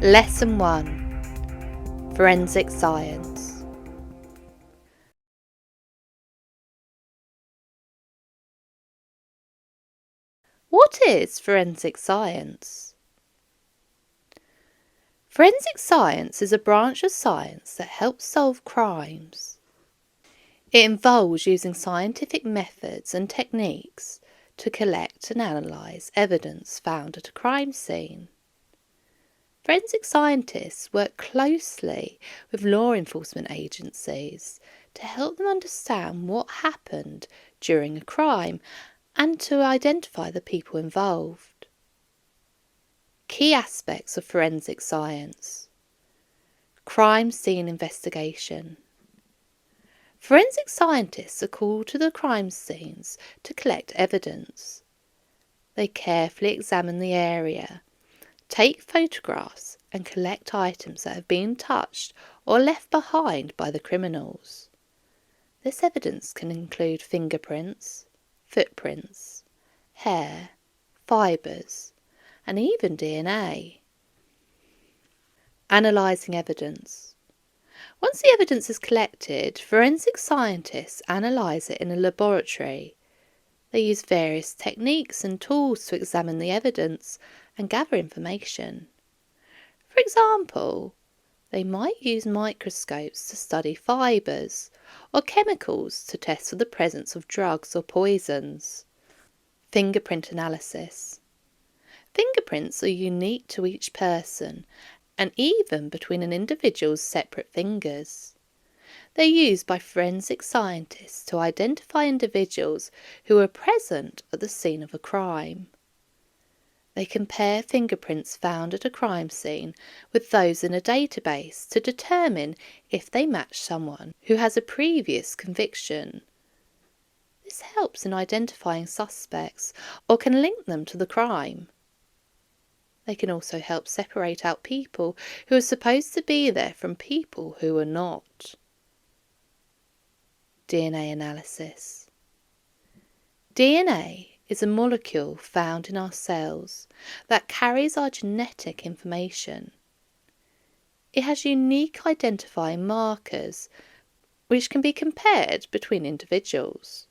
Lesson 1. Forensic Science. What is forensic science? Forensic science is a branch of science that helps solve crimes. It involves using scientific methods and techniques to collect and analyse evidence found at a crime scene. Forensic scientists work closely with law enforcement agencies to help them understand what happened during a crime and to identify the people involved. Key aspects of forensic science: crime scene investigation. Forensic scientists are called to the crime scenes to collect evidence. They carefully examine the area, take photographs and collect items that have been touched or left behind by the criminals. This evidence can include fingerprints, footprints, hair, fibres, and even DNA. Analysing evidence. Once the evidence is collected, forensic scientists analyse it in a laboratory. They use various techniques and tools to examine the evidence and gather information. For example, they might use microscopes to study fibres or chemicals to test for the presence of drugs or poisons. Fingerprint analysis. Fingerprints are unique to each person and even between an individual's separate fingers. They're used by forensic scientists to identify individuals who were present at the scene of a crime. They compare fingerprints found at a crime scene with those in a database to determine if they match someone who has a previous conviction. This helps in identifying suspects or can link them to the crime. They can also help separate out people who are supposed to be there from people who are not. DNA analysis. DNA is a molecule found in our cells that carries our genetic information. It has unique identifying markers which can be compared between individuals.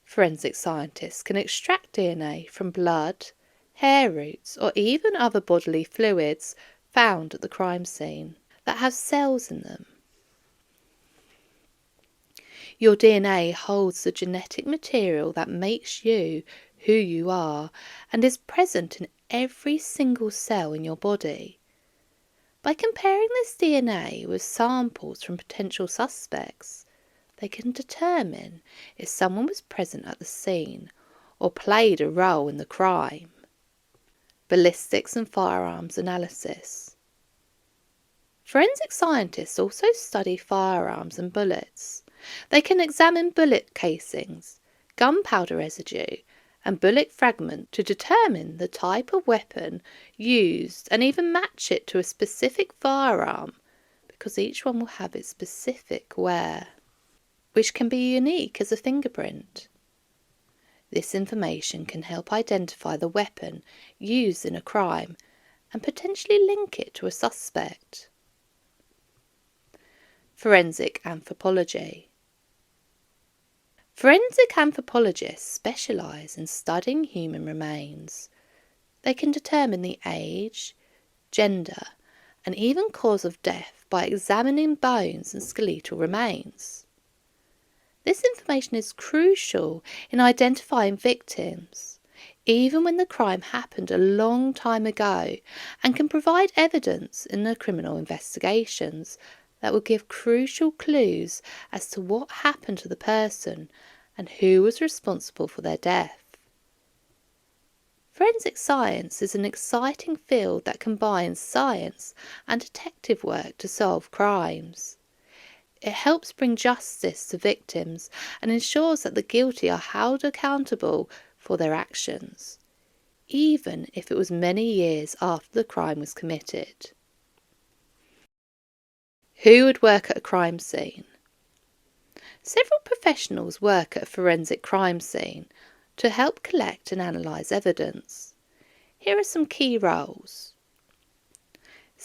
Forensic scientists can extract DNA from blood, hair roots, or even other bodily fluids found at the crime scene that have cells in them. Your DNA holds the genetic material that makes you who you are and is present in every single cell in your body. By comparing this DNA with samples from potential suspects, they can determine if someone was present at the scene or played a role in the crime. Ballistics and firearms analysis. Forensic scientists also study firearms and bullets. They can examine bullet casings, gunpowder residue, and bullet fragment to determine the type of weapon used and even match it to a specific firearm, because each one will have its specific wear, which can be unique as a fingerprint. This information can help identify the weapon used in a crime and potentially link it to a suspect. Forensic anthropology. Forensic anthropologists specialise in studying human remains. They can determine the age, gender, and even cause of death by examining bones and skeletal remains. This information is crucial in identifying victims, even when the crime happened a long time ago, and can provide evidence in the criminal investigations that will give crucial clues as to what happened to the person and who was responsible for their death. Forensic science is an exciting field that combines science and detective work to solve crimes. It helps bring justice to victims and ensures that the guilty are held accountable for their actions, even if it was many years after the crime was committed. Who would work at a crime scene? Several professionals work at a forensic crime scene to help collect and analyse evidence. Here are some key roles.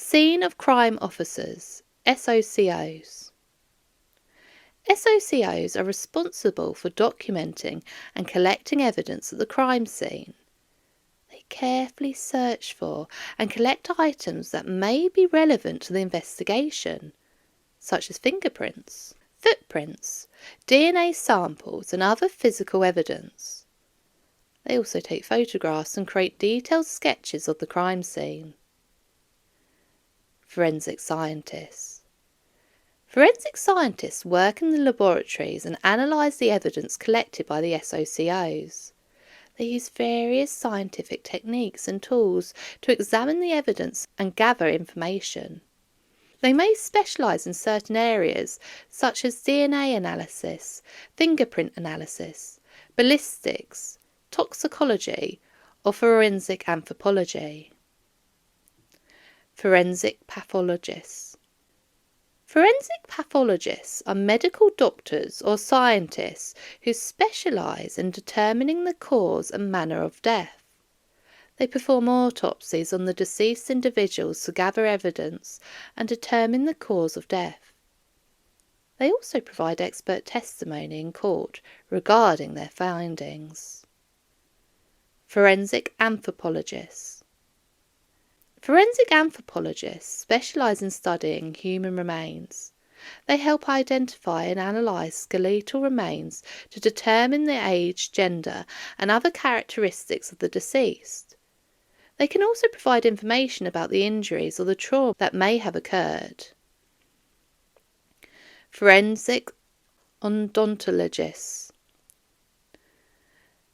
Scene of crime officers, SOCOs. SOCOs are responsible for documenting and collecting evidence at the crime scene. They carefully search for and collect items that may be relevant to the investigation, such as fingerprints, footprints, DNA samples and other physical evidence. They also take photographs and create detailed sketches of the crime scene. Forensic scientists. Forensic scientists work in the laboratories and analyse the evidence collected by the SOCOs. They use various scientific techniques and tools to examine the evidence and gather information. They may specialise in certain areas such as DNA analysis, fingerprint analysis, ballistics, toxicology, or forensic anthropology. Forensic pathologists. Forensic pathologists are medical doctors or scientists who specialise in determining the cause and manner of death. They perform autopsies on the deceased individuals to gather evidence and determine the cause of death. They also provide expert testimony in court regarding their findings. Forensic anthropologists. Forensic anthropologists specialise in studying human remains. They help identify and analyse skeletal remains to determine the age, gender, and other characteristics of the deceased. They can also provide information about the injuries or the trauma that may have occurred. Forensic odontologists.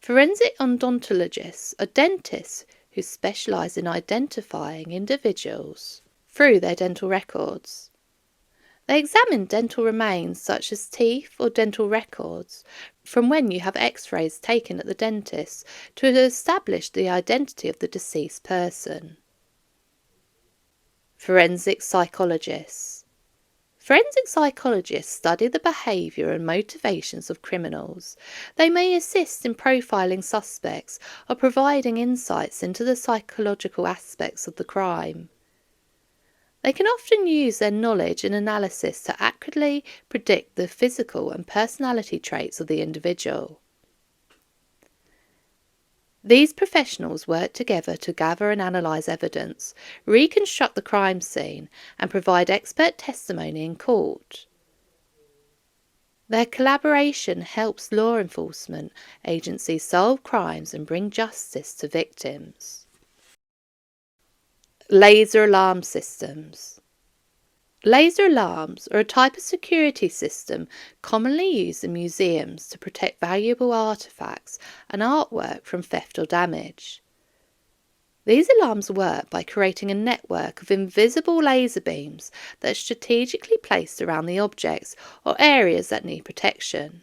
Forensic odontologists are dentists who specialise in identifying individuals through their dental records. They examine dental remains such as teeth or dental records from when you have x-rays taken at the dentist to establish the identity of the deceased person. Forensic psychologists. Forensic psychologists study the behaviour and motivations of criminals. They may assist in profiling suspects or providing insights into the psychological aspects of the crime. They can often use their knowledge and analysis to accurately predict the physical and personality traits of the individual. These professionals work together to gather and analyse evidence, reconstruct the crime scene, and provide expert testimony in court. Their collaboration helps law enforcement agencies solve crimes and bring justice to victims. Laser alarm systems. Laser alarms are a type of security system commonly used in museums to protect valuable artefacts and artwork from theft or damage. These alarms work by creating a network of invisible laser beams that are strategically placed around the objects or areas that need protection.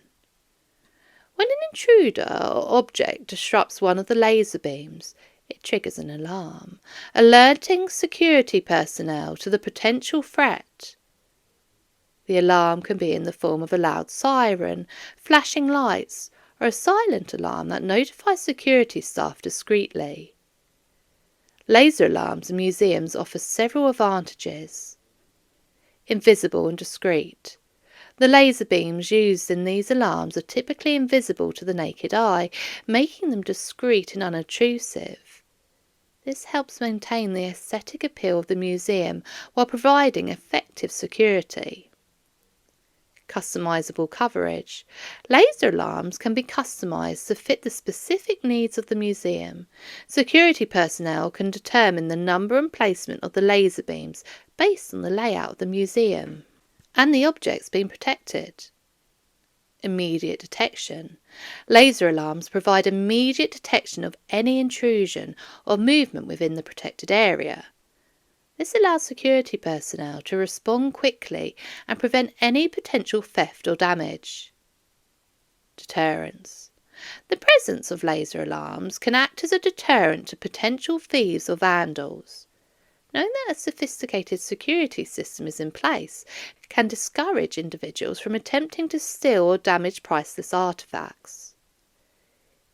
When an intruder or object disrupts one of the laser beams, it triggers an alarm, alerting security personnel to the potential threat. The alarm can be in the form of a loud siren, flashing lights, or a silent alarm that notifies security staff discreetly. Laser alarms in museums offer several advantages. Invisible and discreet. The laser beams used in these alarms are typically invisible to the naked eye, making them discreet and unobtrusive. This helps maintain the aesthetic appeal of the museum while providing effective security. Customizable coverage. Laser alarms can be customized to fit the specific needs of the museum. Security personnel can determine the number and placement of the laser beams based on the layout of the museum and the objects being protected. Immediate detection. Laser alarms provide immediate detection of any intrusion or movement within the protected area. This allows security personnel to respond quickly and prevent any potential theft or damage. Deterrence. The presence of laser alarms can act as a deterrent to potential thieves or vandals. Knowing that a sophisticated security system is in place can discourage individuals from attempting to steal or damage priceless artefacts.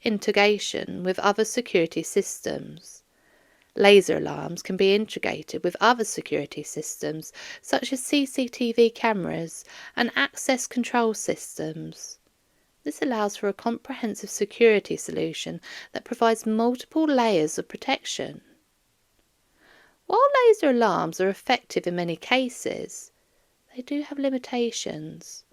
Integration with other security systems. Laser alarms can be integrated with other security systems, such as CCTV cameras and access control systems. This allows for a comprehensive security solution that provides multiple layers of protection. While laser alarms are effective in many cases, they do have limitations.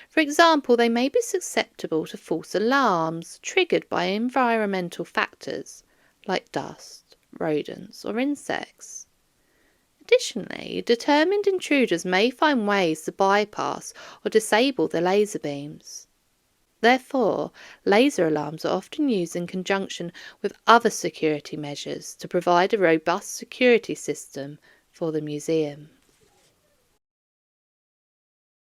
For example, they may be susceptible to false alarms triggered by environmental factors like dust, rodents, or insects. Additionally, determined intruders may find ways to bypass or disable the laser beams. Therefore, laser alarms are often used in conjunction with other security measures to provide a robust security system for the museum.